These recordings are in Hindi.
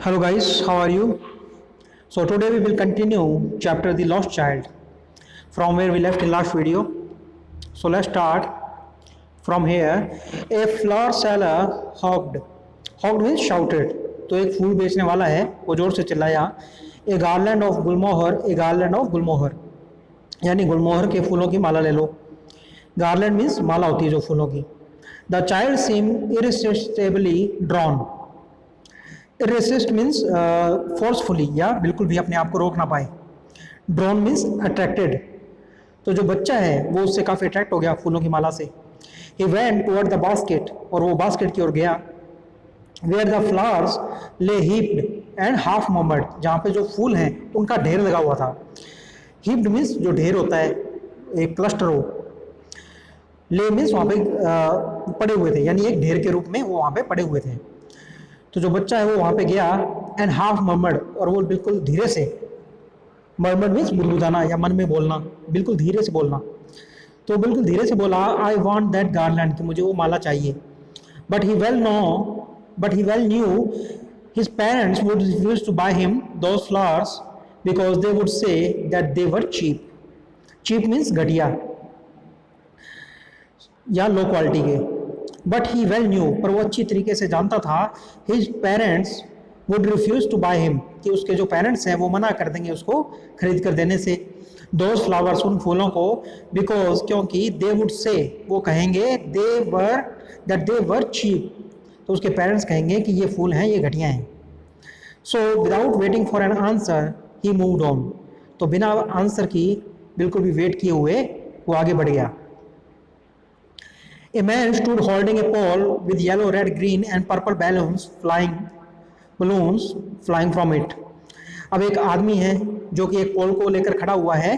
Hello guys, how are you? So today we will continue chapter The Lost Child from where we left in last video. So let's start from here. A flower seller hogged. Hogged means shouted. तो एक फूल बेचने वाला है वो जोर से चिल्लाया, a garland of gulmohar, a garland of gulmohar, यानी गुलमोहर के फूलों की माला ले लो. गार्लैंड मीन्स माला होती है जो फूलों की. The child seem irresistibly drawn. Resist means forcefully या बिल्कुल भी अपने आप को रोक ना पाए. Drawn means attracted. तो जो बच्चा है वो उससे काफ़ी अट्रैक्ट हो गया फूलों की माला से. He went toward the basket, और वो बास्केट की ओर गया. वेयर द फ्लावर्स ले हीप्ड एंड हाफ मर्मर्ड, जहाँ पे जो फूल हैं उनका ढेर लगा हुआ था. हीप्ड मीन्स जो ढेर होता है, एक क्लस्टर हो. ले मीन्स वहाँ पे पड़े हुए थे, यानी एक ढेर के रूप में वो वहाँ पे पड़े हुए थे. तो जो बच्चा है वो वहाँ पे गया. एंड हाफ मर्मर्ड, और वो बिल्कुल धीरे से. मर्मर्ड मीन्स बुदबुदाना या मन में बोलना, बिल्कुल धीरे से बोलना. तो बिल्कुल धीरे से बोला, आई वॉन्ट दैट गार्लैंड, कि मुझे वो माला चाहिए. But he well knew his parents would refuse to buy him those flowers because they would say that they were cheap. Cheap means घटिया या लो क्वालिटी के. बट ही वेल न्यू, पर वो अच्छी तरीके से जानता था, his parents would refuse to buy him, कि उसके जो पेरेंट्स हैं वो मना कर देंगे उसको खरीद कर देने से. दोज फ्लावर्स, उन फूलों को. बिकॉज, क्योंकि दे वुड से, वो कहेंगे, दे वर चीप, तो उसके पेरेंट्स कहेंगे कि ये फूल हैं, ये घटिया हैं. So without waiting for an answer he moved on, तो बिना आंसर की, बिल्कुल भी वेट किए हुए वो आगे बढ़ गया. A man stood holding a pole with yellow, red, green and purple balloons flying from it. अब एक आदमी है जो कि एक पोल को लेकर खड़ा हुआ है,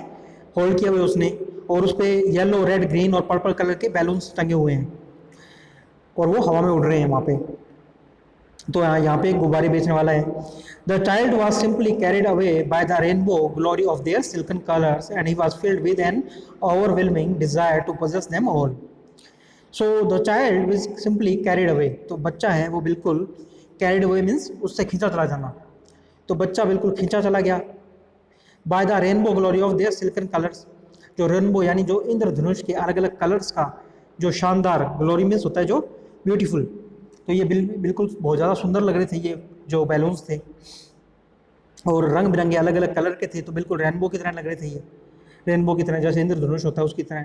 होल्ड किया हुआ उसने, और उस पे येलो, रेड, ग्रीन और पर्पल कलर के बैलून्स टंगे हुए हैं और वो हवा में उड़ रहे हैं वहाँ पे. तो यहाँ पे एक गुब्बारे बेचने वाला है. The child was simply carried away by the rainbow glory of their silken colours and he was filled with an overwhelming desire to possess them all. So the child was simply carried away, तो बच्चा है वो बिल्कुल, कैरिड अवे मीन्स उससे खींचा चला जाना, तो बच्चा बिल्कुल खींचा चला गया. Bye the rainbow glory of their silken colours, जो रेनबो यानी जो इंद्रधनुष के अलग अलग कलर्स का जो शानदार, ग्लोरी मीन्स होता है जो ब्यूटीफुल, तो ये बिल्कुल बहुत ज़्यादा सुंदर लग रहे थे ये जो बैलून्स थे, और रंग बिरंगे अलग अलग कलर के थे, तो बिल्कुल रेनबो की तरह लग रहे थे ये, रेनबो की तरह, जैसे इंद्रधनुष होता है उसकी तरह.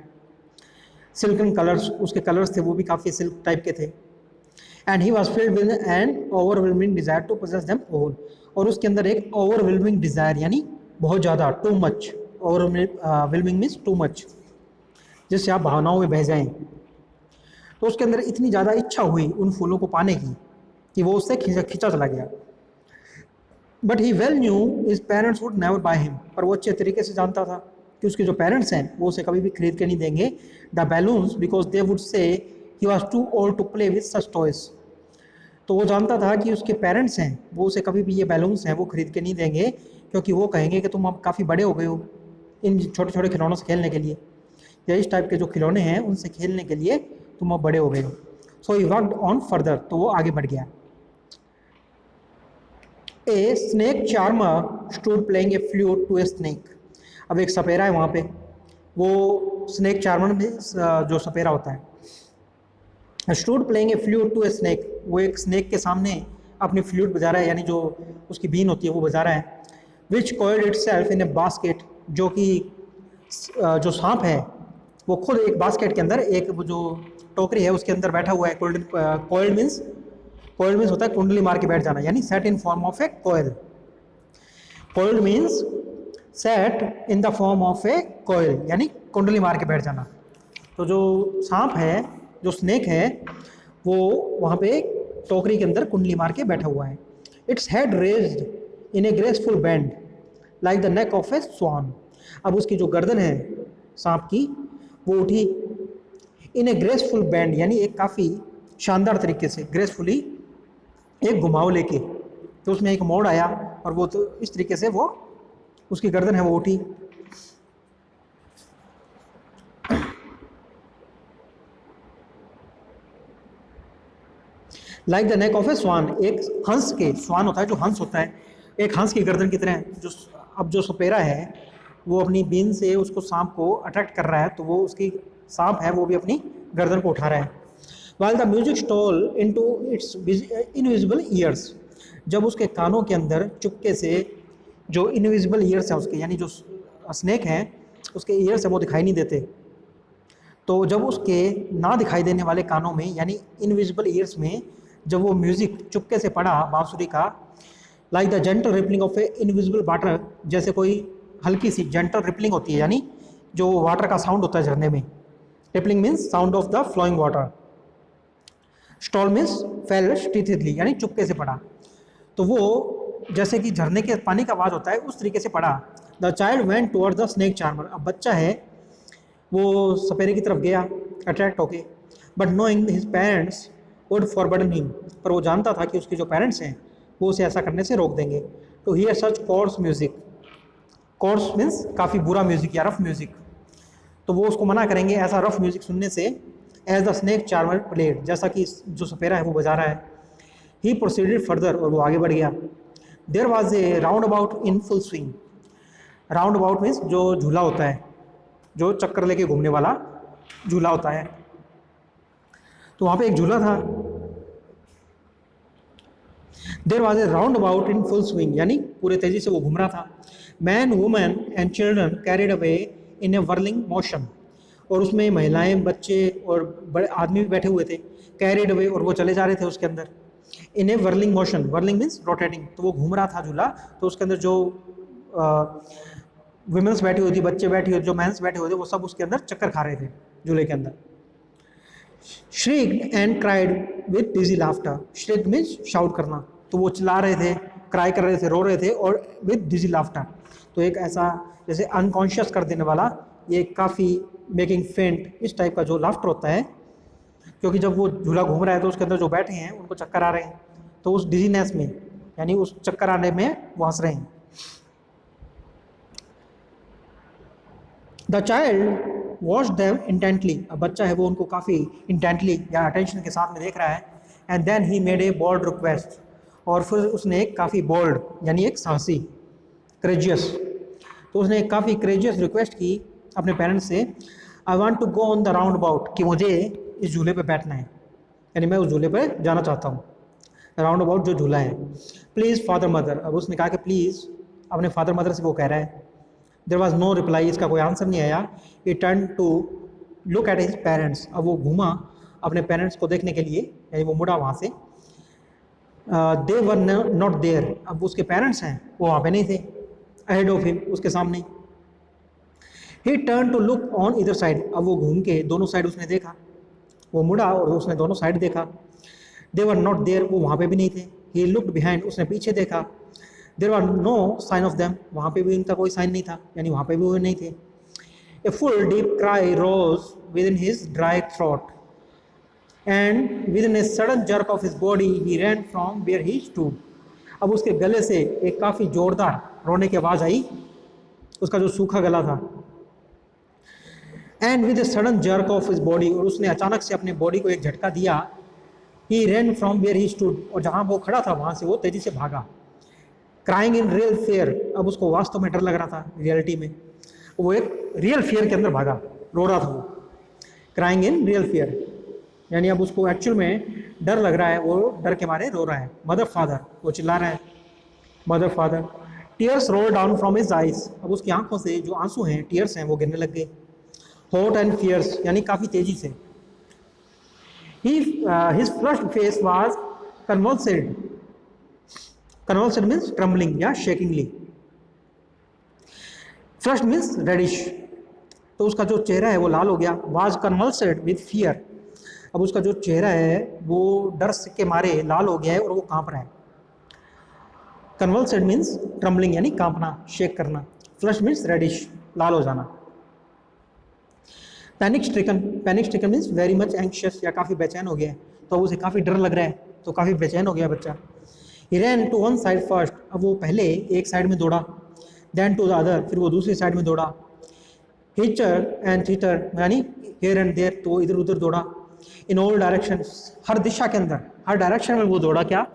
सिल्कन कलर्स, उसके कलर्स थे वो भी काफ़ी सिल्क टाइप के थे. And he was filled with an overwhelming desire to possess them all, और उसके अंदर एक ओवरवेलमिंग डिज़ायर यानी बहुत ज़्यादा, too much. Overwhelming means too much, जिससे आप भावनाओं में बह जाएं. तो उसके अंदर इतनी ज़्यादा इच्छा हुई उन फूलों को पाने की कि वो उससे खींचा चला गया. But he well knew his parents would never by him, पर वो अच्छे तरीके से जानता था कि उसके जो पेरेंट्स हैं वो उसे कभी भी खरीद के नहीं देंगे the balloons, because they would say he was too old to play with such toys. तो वो जानता था कि उसके पेरेंट्स हैं वो उसे कभी भी ये बैलून्स हैं वो खरीद के नहीं देंगे, क्योंकि वो कहेंगे कि तुम अब काफ़ी बड़े हो गए हो इन छोटे छोटे खिलौनों से खेलने के लिए, या इस टाइप के जो खिलौने हैं उनसे खेलने के लिए तुम अब बड़े हो गए हो. So he worked on further, तो वो आगे बढ़ गया. A snake charmer stood playing a flute to a snake. अब एक सपेरा है वहाँ पे, वो स्नेक चार्मर में जो सपेरा होता है, stood playing a flute to a snake, वो एक स्नेक के सामने अपनी फ्लूट बजा रहा है, यानी जो उसकी बीन होती है वो बजा रहा है. Which coiled itself in a basket, जो कि जो सांप है वो खुद एक बास्केट के अंदर, एक वो जो टोकरी है उसके अंदर बैठा हुआ है. कॉइल्ड मीन्स होता है कुंडली मार के बैठ जाना, यानी set in form of A coil. Coiled means set in the form of A coil, यानी कुंडली मार के बैठ जाना. तो जो सांप है, जो स्नेक है, वो वहाँ पे टोकरी के अंदर कुंडली मार के बैठा हुआ है. Its head raised in a graceful bend like the neck of a swan. अब उसकी जो गर्दन है सांप की वो उठी इन ए ग्रेसफुल बैंड, यानी एक काफ़ी शानदार तरीके से, ग्रेसफुली एक घुमाव लेके, तो उसमें एक मोड़ आया और वो तो इस तरीके से वो उसकी गर्दन है वो उठी. Like the neck of a स्वान, एक हंस के, स्वान होता है जो हंस होता है, एक हंस की गर्दन की तरह है। जो अब जो सपेरा है वो अपनी बीन से उसको सांप को अट्रैक्ट कर रहा है, तो वो उसकी सांप है वो भी अपनी गर्दन को उठा रहा है। While the music stall into its invisible years, जब उसके कानों के अंदर चुपके से जो इनविजिबल ईयर्स हैं उसके, यानी जो स्नेक हैं उसके ईयर्स हैं वो दिखाई नहीं देते, तो जब उसके ना दिखाई देने वाले कानों में यानी इनविजिबल ईयर्स में जब वो म्यूजिक चुपके से पड़ा बांसुरी का, like the gentle rippling of A invisible water, जैसे कोई हल्की सी जेंटल रिपलिंग होती है, यानी जो वाटर का साउंड होता है झरने में। Rippling means sound of the flowing water. Stole means fell stealthily, यानी चुपके से पड़ा। तो वो जैसे कि झरने के पानी का आवाज़ होता है उस तरीके से पड़ा। The child went towards the snake charmer, अब बच्चा है वो सपेरे की तरफ गया अट्रैक्ट होके, but knowing his parents would forbidden him, पर वो जानता था कि उसके जो पेरेंट्स हैं वो उसे ऐसा करने से रोक देंगे। To hear such coarse music, coarse means काफ़ी बुरा म्यूजिक या रफ म्यूजिक, तो वो उसको मना करेंगे ऐसा रफ म्यूजिक सुनने से। As the snake charmer played, जैसा कि जो सपेरा है वो बजा रहा है। ही प्रोसीडेड फर्दर, और वो आगे बढ़ गया। There was a roundabout in full swing, roundabout means जो झूला होता है, जो चक्कर लेके घूमने वाला झूला होता है, तो वहाँ पे एक झूला था। There was a roundabout in full swing, यानी पूरे तेजी से वो घूम रहा था। Man women and children carried away in a whirling motion, और उसमें महिलाएं बच्चे और बड़े आदमी भी बैठे हुए थे। कैरिड अवे, और वो चले जा रहे थे उसके अंदर। In a whirling motion, whirling means rotating, तो वो घूम रहा था झूला, तो उसके अंदर जो वुमेन्स बैठी हुई थी, बच्चे बैठे हुए, जो मैंस बैठे हुए थे, वो सब उसके अंदर चक्कर खा रहे थे झूले के अंदर। Shrieked and cried with dizzy laughter, shrieked means shout करना, तो वो चिल्ला रहे थे, क्राई कर रहे थे, रो रहे थे, और विद डिजी लाफ्टर, तो एक ऐसा जैसे अनकॉन्शियस कर देने वाला, ये काफ़ी मेकिंग फेंट, इस टाइप का जो लाफ्टर होता है, क्योंकि जब वो झूला घूम रहा है तो उसके अंदर जो बैठे हैं उनको चक्कर आ रहे हैं, तो उस डिजीनेस में यानी उस चक्कर आने में वो हंस रहे हैं। The child watch them intently, अब बच्चा है वो उनको काफ़ी इंटेंटली या अटेंशन के साथ में देख रहा है। And then he made a bold request, और फिर उसने एक काफ़ी बोल्ड यानी एक साहसी, करेजियस, तो उसने एक काफ़ी करेजियस रिक्वेस्ट की अपने पेरेंट्स से। I want to go on the roundabout, कि मुझे इस झूले पे बैठना है, यानी मैं उस झूले पे जाना चाहता हूँ, राउंड अबाउट जो झूला है। प्लीज़ फादर मदर, अब उसने कहा कि प्लीज़, अपने फादर मदर से वो कह रहा है। देयर वॉज नो रिप्लाई, इसका कोई आंसर नहीं आया। He turn to look at his parents, अब वो घूमा अपने पेरेंट्स को देखने के लिए, यानी वो मुड़ा वहाँ से। दे वर नॉट देयर, अब उसके पेरेंट्स हैं वो वहाँ पे नहीं थे। अहेड ऑफ हिम, उसके सामने। He turn to look on इधर साइड, अब वो घूम के दोनों साइड उसने देखा, वो मुड़ा और उसने दोनों साइड देखा। दे वर नॉट देयर, वो वहाँ पे भी नहीं थे। ही लुक्ड बिहाइंड, उसने पीछे देखा। There are no sign of them, वहाँ पे भी इनका कोई साइन नहीं था, यानी वहाँ पे भी वो नहीं थे। A full deep cry rose within his dry throat and within a sudden jerk of his body he ran from where he stood, अब उसके गले से एक काफ़ी जोरदार रोने की आवाज़ आई, उसका जो सूखा गला था। And with A sudden jerk of his body, और उसने अचानक से अपने बॉडी को एक झटका दिया। He ran from where he stood, और जहाँ वो खड़ा था वहाँ से वो तेज़ी से भागा। क्राइंग इन रियल फेयर, अब उसको वास्तव में डर लग रहा था, रियलिटी में वो एक रियल फेयर के अंदर भागा, रो रहा था वो। क्राइंग इन रियल फेयर, यानी अब उसको एक्चुअल में डर लग रहा है, वो डर के मारे रो रहा है। मदर फादर, वो चिल्ला रहा है mother father. Tears roll down from his eyes, अब उसकी आंखों से जो आंसू हैं, टीयर्स हैं, वो गिरने लग गए। हॉट एंड फियर्स, यानी काफ़ी तेजी से। His flushed face was convulsed, convulsed means trembling या शेकिंगली। फ्लश्ड मीन्स रेडिश, तो उसका जो चेहरा है वो लाल हो गया। वाज कन्वल्सेड विद फियर, अब उसका जो चेहरा है वो डर के मारे लाल हो गया है और वो कांप रहा है। कन्वल्सेड मीन्स ट्रम्बलिंग यानी कांपना, शेक करना। फ्लश मीन्स रेडिश, लाल हो जाना। Panic stricken means very much anxious या काफ़ी बेचैन हो गया है, तो उसे काफ़ी डर लग रहा है, तो काफ़ी बेचैन हो गया बच्चा। He ran to one side first, अब वो पहले एक साइड में दौड़ा। देन टू द अदर, फिर वो दूसरी साइड में दौड़ा। हिचर एंड थीटर यानी हेयर एंड देयर, तो वो इधर उधर दौड़ा। इन ऑल डायरेक्शन, हर दिशा के अंदर, हर डायरेक्शन में वो दौड़ा क्या,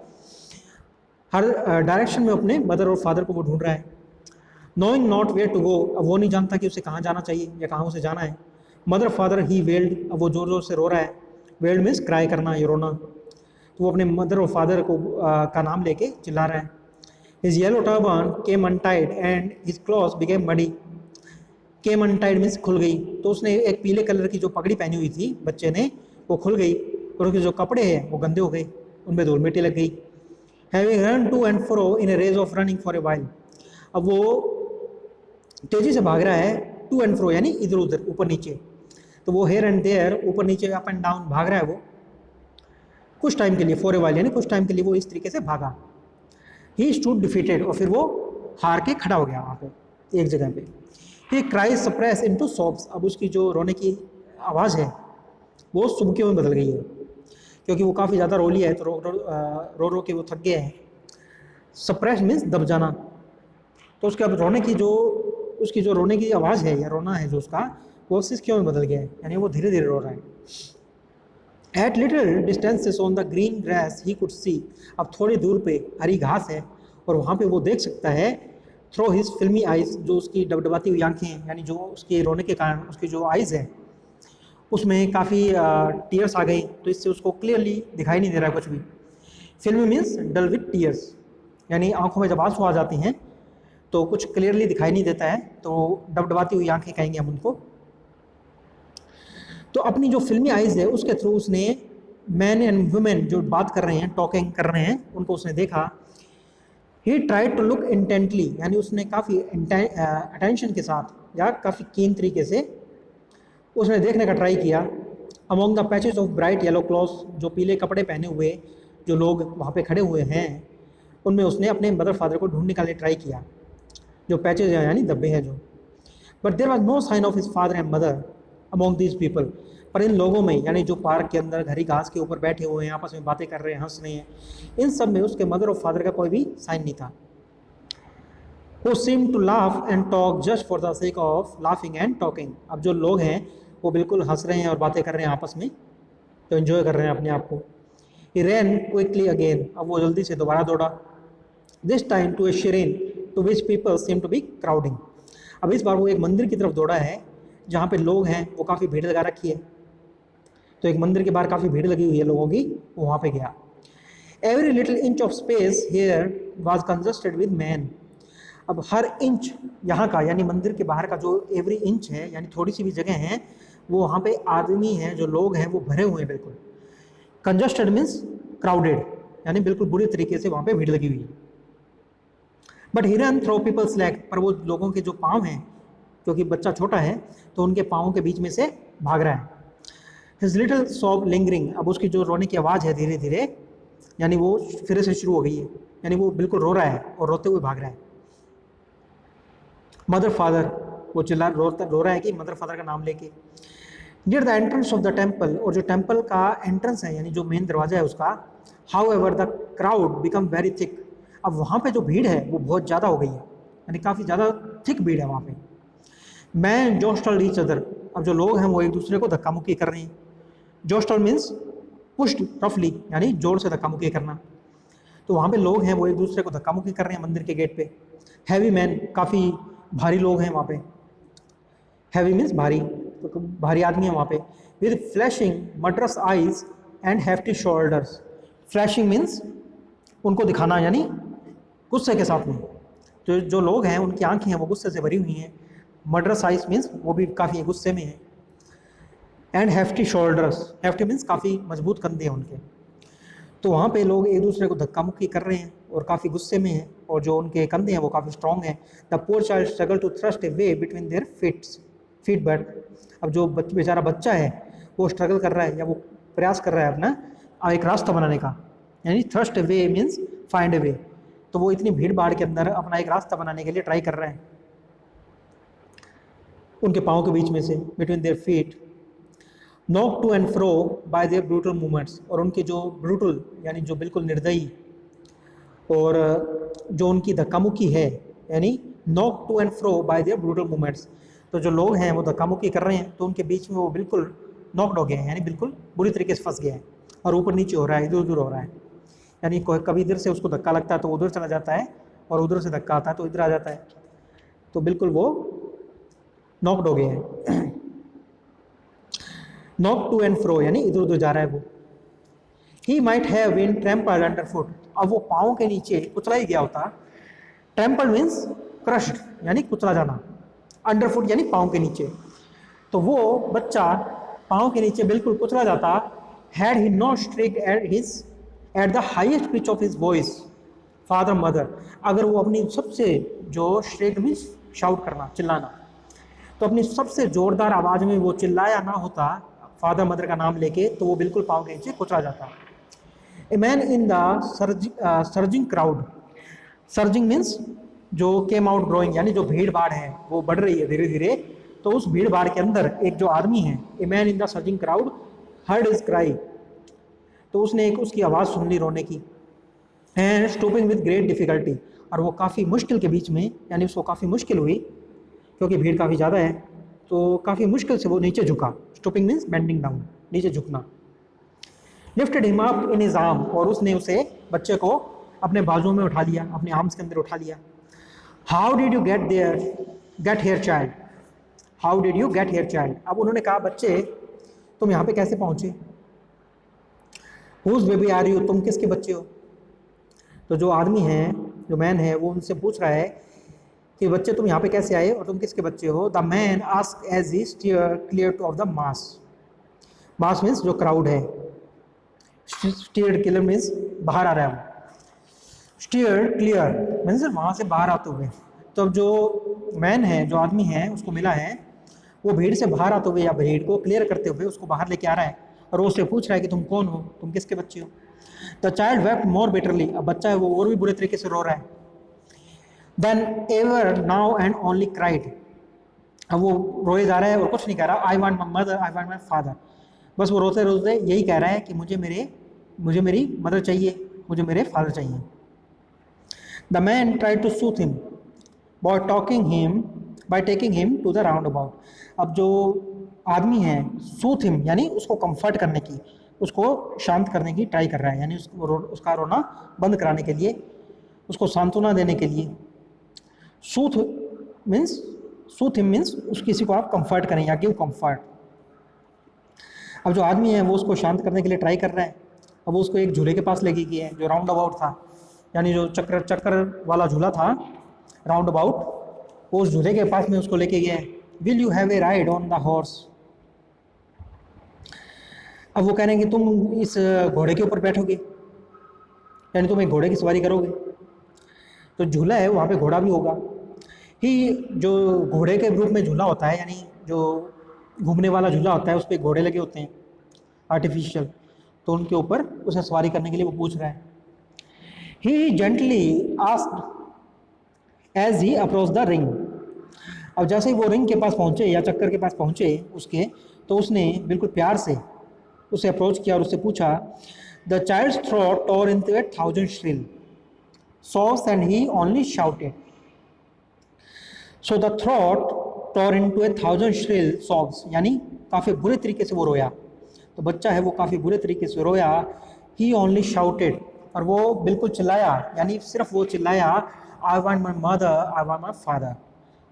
हर डायरेक्शन में अपने मदर और फादर को वो ढूंढ रहा है। Knowing not where to go, अब वो नहीं जानता कि उसे कहाँ जाना चाहिए या कहाँ उसे जाना है। मदर फादर ही वेल्ड, अब वो जोर जोर से रो रहा है। वेल्ड मीन्स क्राई करना या रोना। तो वो अपने मदर और फादर को का नाम लेके चिल्ला रहा है। His yellow turban came untied and his clothes became muddy. Came untied means खुल गई, तो उसने एक पीले कलर की जो पगड़ी पहनी हुई थी बच्चे ने, वो खुल गई और उसके जो कपड़े हैं वो गंदे हो गए, उनमें धूल मिट्टी लग गई। Having run to and fro in a race of running for a while, अब वो तेजी से भाग रहा है, टू एंड फ्रो यानी इधर उधर ऊपर नीचे, तो वो हेयर एंड देयर, ऊपर नीचे अप एंड डाउन भाग रहा है वो कुछ टाइम के लिए, फॉर ए वाइल यानी कुछ टाइम के लिए वो इस तरीके से भागा। ही स्टूड डिफीटेड, और फिर वो हार के खड़ा हो गया वहाँ पे एक जगह पे। ही क्राइज सप्रेस इनटू सॉब्स, अब उसकी जो रोने की आवाज़ है वो सुबकियों में बदल गई है, क्योंकि वो काफ़ी ज़्यादा रो लिया है, तो रो रो के वो थक गया है। सप्रेस मीन्स दब जाना, तो उसके अब रोने की जो उसकी जो रोने की आवाज़ है या रोना है जो उसका, वो सिसकियों में बदल गया है, यानी वो धीरे धीरे रो रहा है। At little distances on the green grass he could see, अब थोड़ी दूर पे हरी घास है और वहाँ पे वो देख सकता है। थ्रो हिज फिल्मी आइज, जो उसकी डबडबाती हुई आंखें हैं, यानी जो उसके रोने के कारण उसकी जो आइज़ है उसमें काफ़ी टीयर्स आ गई, तो इससे उसको क्लियरली दिखाई नहीं दे रहा है कुछ भी। फिल्मी मीन्स डल विथ टीयर्स, यानी आंखों में जब आंसू आ जाती हैं तो कुछ क्लियरली दिखाई नहीं देता है, तो डबडबाती हुई आंखें कहेंगे हम उनको। तो अपनी जो फिल्मी आइज़ है उसके थ्रू उसने मैन एंड वुमेन जो बात कर रहे हैं, टॉकिंग कर रहे हैं, उनको उसने देखा। He tried to look intently, यानी उसने काफ़ी अटेंशन के साथ या काफ़ी कीन तरीके से उसने देखने का ट्राई किया। Among the patches of bright yellow clothes, जो पीले कपड़े पहने हुए जो लोग वहाँ पे खड़े हुए हैं, उनमें उसने अपने मदर फादर को ढूंढने का लिए ट्राई किया, जो पैचेज हैं यानी धब्बे हैं जो। But there was no sign of his father and mother among these people, पर इन लोगों में, यानी जो पार्क के अंदर हरी घास के ऊपर बैठे हुए हैं, आपस में बातें कर रहे हैं, हंस रहे हैं, इन सब में उसके मदर और फादर का कोई भी साइन नहीं था। Who seemed to laugh and talk just for the sake of laughing and talking, अब जो लोग हैं वो बिल्कुल हंस रहे हैं और बातें कर रहे हैं आपस में, तो एंजॉय कर रहे हैं अपने आप को। He ran quickly again, अब वो जल्दी से दोबारा दौड़ा। This time to a shrine to which people seemed to be crowding, अब इस बार वो एक मंदिर की तरफ दौड़ा है जहाँ पे लोग हैं, वो काफ़ी भीड़ लगा रखी है, तो एक मंदिर के बाहर काफ़ी भीड़ लगी हुई है लोगों की, वो वहाँ पे गया। Every little inch of space here was congested with men, अब हर इंच यहाँ का, यानी मंदिर के बाहर का जो एवरी इंच है, यानी थोड़ी सी भी जगह है, वो वहाँ पे आदमी हैं, जो लोग हैं वो भरे हुए हैं बिल्कुल। कंजस्टेड मीन्स क्राउडेड, यानी बिल्कुल बुरी तरीके से वहाँ पे भीड़ लगी हुई है। But he run through people's leg, पर वो लोगों के जो पाँव हैं, क्योंकि बच्चा छोटा है तो उनके पाँव के बीच में से भाग रहा है। हिज लिटिल सॉब लिंगरिंग, अब उसकी जो रोने की आवाज़ है धीरे धीरे, यानी वो फिर से शुरू हो गई है, यानी वो बिल्कुल रो रहा है और रोते हुए भाग रहा है। मदर फादर, वो रो रहा है कि मदर फादर का नाम लेके। Near the entrance of the temple, और जो टेम्पल का एंट्रेंस है, यानी जो मेन दरवाजा है उसका, how ever the crowd become very thick, अब वहाँ पे जो भीड़ है वो बहुत ज़्यादा हो गई है, यानी काफ़ी ज़्यादा थिक भीड़ है वहाँ पे। मैन जोस्टल ईच अदर, अब जो लोग हैं वो एक दूसरे को धक्का मुक्की कर रहे हैं। जोस्टल मीन्स पुश्ड रफली, यानी जोर से धक्का मुक्की करना, तो वहाँ पे लोग हैं वो एक दूसरे को धक्का मुक्की कर रहे हैं मंदिर के गेट पे। हैवी मैन, काफ़ी भारी लोग हैं वहाँ पे, हैवी मीन्स भारी, तो भारी आदमी है वहाँ पे। With flashing murderous eyes and hefty shoulders, flashing means उनको दिखाना, यानी गुस्से के साथ में, तो जो लोग हैं उनकी आंखें हैं वो गुस्से से भरी हुई हैं। मर्डरस आइज मीन्स वो भी काफ़ी गुस्से में है। And hefty shoulders, hefty means काफ़ी मजबूत कंधे हैं उनके, तो वहाँ पे लोग एक दूसरे को धक्का मुक्की कर रहे हैं और काफ़ी गुस्से में हैं, और जो उनके कंधे हैं वो काफ़ी स्ट्रॉन्ग हैं। The poor child struggle to thrust a way between their feet but, अब जो बेचारा बच्चा है वो स्ट्रगल कर रहा है या वो प्रयास कर रहा है अपना एक रास्ता बनाने का, यानी thrust a way means find ए वे, तो वो इतनी भीड़ भाड़ के अंदर अपना एक रास्ता बनाने के लिए ट्राई कर रहे हैं उनके पाँव के बीच में से, between their feet. Knock to and fro by their brutal movements, और उनके जो ब्रूटल यानी जो बिल्कुल निर्दयी और जो उनकी धक्का मुक्की है, यानी knock to and fro by their brutal movements, तो जो लोग हैं वो धक्का मुक्की कर रहे हैं तो उनके बीच में वो बिल्कुल नॉक्ड हो गया है, यानी बिल्कुल बुरी तरीके से फंस गया है और ऊपर नीचे हो रहा है, इधर उधर हो रहा है। यानी कभी इधर से उसको धक्का लगता है तो उधर चला जाता है, और उधर से धक्का आता है तो इधर आ जाता है, तो बिल्कुल वो नॉक्ड हो गया है। नॉक टू एंड फ्रो, यानी इधर उधर जा रहा है वो। He might have been trampled under foot, अब वो पाँव के नीचे कुचला ही गया होता। ट्रैम्पल्ड मीन्स क्रश्ड, यानी कुचला जाना, अंडर फुट यानी पाँव के नीचे, तो वो बच्चा पाँव के नीचे बिल्कुल कुचला जाता। Had he not shriek at the highest pitch of his voice father mother, अगर वो अपनी सबसे जो स्ट्रिक मीन्स शाउट करना, चिल्लाना, तो अपनी सबसे जोरदार आवाज़ में वो चिल्लाया ना होता फादर मदर का नाम लेके, तो वो बिल्कुल पाँव के नीचे कुचला जाता। A man in the surging crowd, surging means जो केम आउट ग्रोइंग, यानी जो भीड़ भाड़ है वो बढ़ रही है धीरे धीरे, तो उस भीड़ भाड़ के अंदर एक जो आदमी है, a man in the surging crowd heard is cry, तो उसने एक उसकी आवाज़ सुन ली रोने की। And stooping with great difficulty, और वो काफ़ी मुश्किल के बीच में, यानी उसको काफ़ी मुश्किल हुई क्योंकि भीड़ काफ़ी ज़्यादा है, तो काफ़ी मुश्किल से वो नीचे झुका। स्टूपिंग मीन्स बेंडिंग डाउन, नीचे झुकना। Lifted him up in his arm, और उसने उसे बच्चे को अपने बाजुओं में उठा लिया, अपने आर्म्स के अंदर उठा लिया। How did you get here child, how did you get here child, अब उन्होंने कहा बच्चे तुम यहाँ पे कैसे पहुँचे। हुज बेबी आर यू, तुम किसके बच्चे हो। तो जो आदमी है, जो मैन है, वो उनसे पूछ रहा है कि बच्चे तुम यहाँ पे कैसे आए और तुम किसके बच्चे हो। The man ask as he steer clear of the mass, mass means जो क्राउड है, स्टीयर क्लियर मीन्स बाहर आ रहा है वो, स्टीयर क्लियर मीन्स वहाँ से बाहर आते हुए। तो अब जो मैन है, जो आदमी है, उसको मिला है, वो भीड़ से बाहर आते हुए या भीड़ को क्लियर करते हुए उसको बाहर लेके आ रहा है, और वो उससे पूछ रहा है कि तुम कौन हो, तुम किसके बच्चे हो। The child wept more betterly, अब बच्चा है वो और भी बुरे तरीके से रो रहा है। Then ever now and only cried, अब वो रोए जा रहा है और कुछ नहीं कह रहा। आई want my mother, I want my father, बस वो रोते रोते यही कह रहा है कि मुझे मेरी मदर चाहिए, मुझे मेरे फादर चाहिए। The man try to soothe him by taking him to the roundabout, अब जो आदमी है सूथ हिम यानी उसको कंफर्ट करने की, उसको शांत करने की ट्राई कर रहा है, यानी उसका रोना बंद कराने के लिए, उसको सांत्वना देने के लिए। सूथ हिम मीन्स उस किसी को आप कंफर्ट करें या गिव कंफर्ट। अब जो आदमी है वो उसको शांत करने के लिए ट्राई कर रहा है। अब वो उसको एक झूले के पास लेके गया है जो राउंड अबाउट था, यानी जो चक्कर वाला झूला था राउंड अबाउट, वो उस झूले के पास में उसको लेके गया है। Will you have a ride on the horse, अब वो कह रहे हैं कि तुम इस घोड़े के ऊपर बैठोगे, यानी तुम एक घोड़े की सवारी करोगे। तो झूला है वहाँ पे घोड़ा भी होगा ही, जो घोड़े के रूप में झूला होता है, यानी जो घूमने वाला झूला होता है उस पर घोड़े लगे होते हैं आर्टिफिशियल, तो उनके ऊपर उसे सवारी करने के लिए वो पूछ रहा है। He gently asked as he approach the ring, अब जैसे ही वो रिंग के पास पहुँचे या चक्कर के पास पहुँचे उसके, तो उसने बिल्कुल प्यार से उसे अप्रोच किया और उससे पूछा। The child's throat tore into 1,000 shrill sobs and he only shouted. So the throat tore into 1,000 shrill sobs, यानी काफ़ी बुरे तरीके से वो रोया। तो बच्चा है वो काफ़ी बुरे तरीके से रोया। He only shouted, और वो बिल्कुल चिल्लाया, यानी सिर्फ वो चिल्लाया I want my mother, I want my father,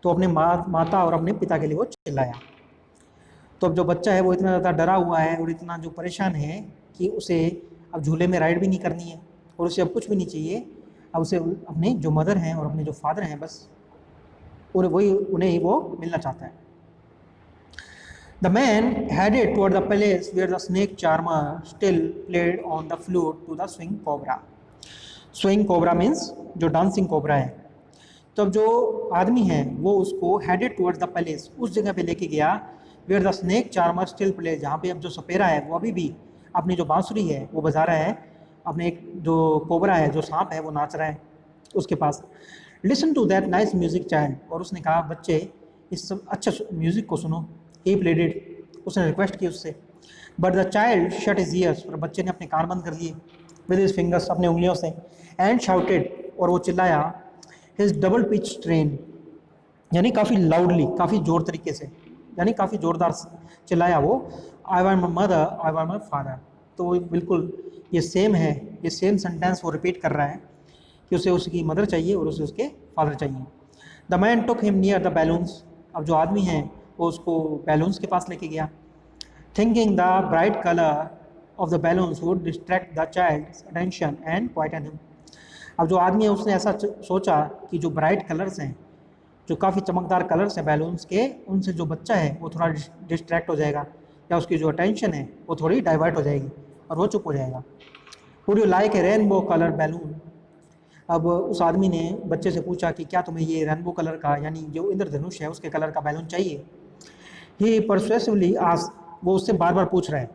तो अपने माता और अपने पिता के लिए वो चिल्लाया। तो अब जो बच्चा है वो इतना ज़्यादा डरा हुआ है और इतना जो परेशान है कि उसे अब झूले में राइड भी नहीं करनी है और उसे अब कुछ भी नहीं चाहिए। अब उसे अपने जो मदर हैं और अपने जो फादर हैं बस उन्हें ही वो मिलना चाहता है। The man headed toward the palace where the snake charmer still played on the flute to the swing cobra. Swing cobra means जो डांसिंग कोबरा है। तो अब जो आदमी है वो उसको हेडेड टुवर्ड्स द पैलेस, उस जगह पे लेके गया where the snake charmer still play, जहाँ पे अब जो सपेरा है वो अभी भी अपनी जो बांसुरी है वो बजा रहा है, अपने एक जो कोबरा है, जो सांप है वो नाच रहा है उसके पास। Listen to that nice music child, और उसने कहा बच्चे इस सब अच्छा म्यूज़िक को सुनो। ही प्लेड इट, उसने रिक्वेस्ट की उससे। But the child shut his years, पर बच्चे ने अपने कान बंद कर लिए विद हिज फिंगर्स, अपने उंगलियों से। एंड शाउटेड, और वो चिल्लाया हिज डबल पिच ट्रेन, यानी काफ़ी लाउडली, काफ़ी जोर तरीके से, यानी काफ़ी ज़ोरदार चिल्लाया वो। आई want my mother, I want my father. तो वो बिल्कुल ये सेम है, ये सेम सेंटेंस वो रिपीट कर रहा है कि उसे उसकी मदर चाहिए और उसे उसके फादर चाहिए। The man took him near the balloons. अब जो आदमी है वो उसको बैलून्स के पास लेके गया। Thinking the bright colour of the balloons would distract the child's attention and quieten him. अब जो आदमी है उसने ऐसा सोचा कि जो ब्राइट कलर्स हैं, जो काफ़ी चमकदार कलर्स हैं बैलून्स के, उनसे जो बच्चा है वो थोड़ा डिस्ट्रैक्ट हो जाएगा या उसकी जो अटेंशन है वो थोड़ी डाइवर्ट हो जाएगी और वो चुप हो जाएगा। Would you like A rainbow colour balloon. अब उस आदमी ने बच्चे से पूछा कि क्या तुम्हें ये रेनबो कलर का यानी जो इंद्रधनुष है उसके कलर का बैलून चाहिए। ही परसुएसिवली आस्क, वो उससे बार बार पूछ रहा है।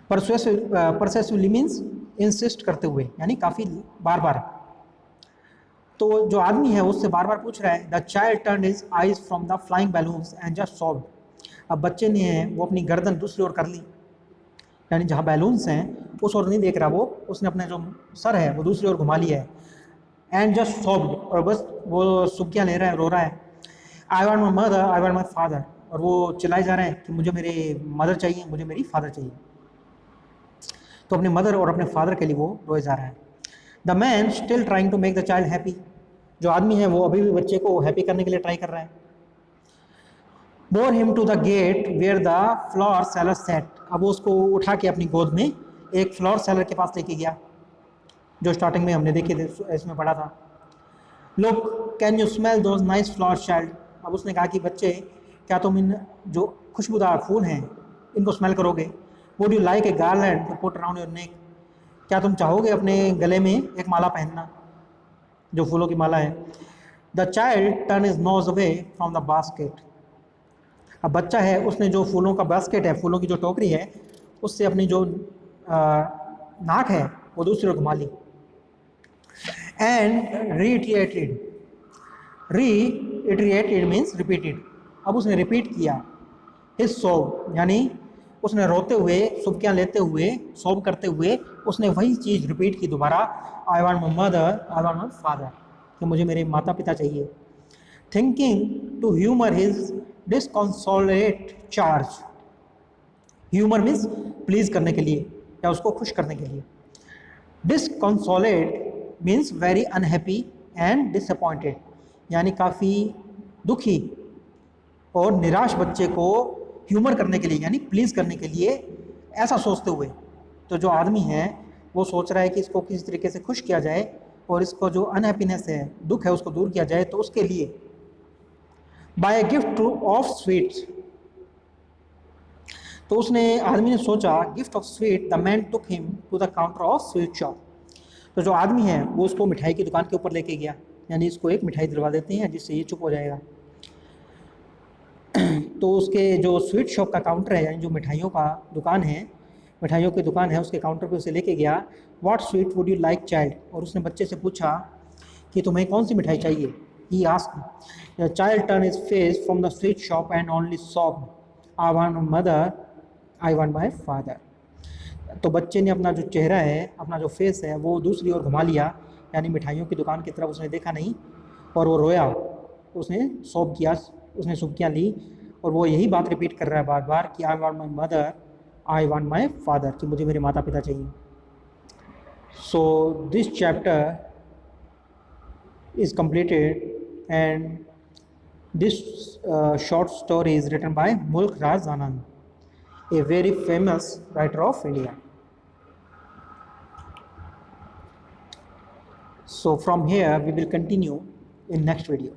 परसुएसिवली मीन्स इंसिस्ट करते हुए, यानी काफ़ी बार बार। तो जो आदमी है उससे बार बार पूछ रहा है। The child turn his eyes from the flying balloons and just sobbed. अब बच्चे ने वो अपनी गर्दन दूसरी ओर कर ली, यानी जहाँ बैलून्स हैं उस ओर नहीं देख रहा वो, उसने अपने जो सर है वो दूसरी ओर घुमा लिया है। एंड जस्ट सॉब्ड, और बस वो सुबकियाँ ले रहा है, रो रहा है। आई want my mother, I want my father, और वो चिल्लाए जा रहे हैं कि मुझे मेरे मदर चाहिए, मुझे मेरी फादर चाहिए। तो अपने मदर और अपने फादर के लिए वो रोए जा रहा है। The man still trying to make the child happy. जो आदमी है वो अभी भी बच्चे को हैप्पी करने के लिए ट्राई कर रहा है। Bore him to the gate where the flower seller sat. अब उसको उठा के अपनी गोद में एक फ्लावर सेलर के पास लेके गया, जो स्टार्टिंग में हमने देखे थे, इसमें पढ़ा था। Look can you smell those nice flower child. अब उसने कहा कि बच्चे क्या तुम इन जो खुशबूदार फूल हैं इनको स्मेल करोगे। Would you like a garland to put around your neck. क्या तुम चाहोगे अपने गले में एक माला पहनना जो फूलों की माला है। The child turn his nose away from the basket. अब बच्चा है उसने जो फूलों का बास्केट है, फूलों की जो टोकरी है, उससे अपनी जो नाक है वो दूसरी ओर घुमा ली। And reiterated, reiterated means repeated. अब उसने रिपीट किया हिज सोब, यानी उसने रोते हुए, सुबकियाँ लेते हुए, सोब करते हुए उसने वही चीज़ रिपीट की दोबारा। I want my mother, I want my father, कि मुझे मेरे माता पिता चाहिए। Thinking to humour his disconsolate charge. Humour means please करने के लिए या उसको खुश करने के लिए। Disconsolate means very unhappy and disappointed, यानी काफ़ी दुखी और निराश बच्चे को ह्यूमर करने के लिए यानी प्लीज़ करने के लिए ऐसा सोचते हुए। तो जो आदमी है वो सोच रहा है कि इसको किसी तरीके से खुश किया जाए और इसको जो अनहैप्पीनेस है, दुख है, उसको दूर किया जाए। तो उसके लिए buy a gift of sweets. तो उसने आदमी ने सोचा gift of sweet. The man took him to the counter of sweet shop. तो जो आदमी है वो उसको मिठाई की दुकान के ऊपर लेके गया, यानी इसको एक मिठाई दिलवा देते हैं जिससे ये चुप हो जाएगा। तो उसके जो स्वीट शॉप का काउंटर है, यानी जो मिठाइयों का दुकान है, मिठाइयों की दुकान है, उसके काउंटर पे उसे लेके गया। What sweet would you like child. और उसने बच्चे से पूछा कि तुम्हें कौन सी मिठाई चाहिए। He asked. Child turn his face from the sweet shop and only sobbed, I want my mother, I want my father. तो बच्चे ने अपना जो चेहरा है, अपना जो फेस है, वो दूसरी ओर घुमा लिया, यानी मिठाइयों की दुकान की तरफ उसने देखा नहीं और वो रोया। उसने सॉब किया, उसने सुबकियाँ ली और वो यही बात रिपीट कर रहा है बार बार कि आई want my mother, I want my father, कि मुझे मेरे माता पिता चाहिए। So this chapter is completed and this short story is written by Mulk Raj Anand, a very famous writer of India. So from here we will continue in next video.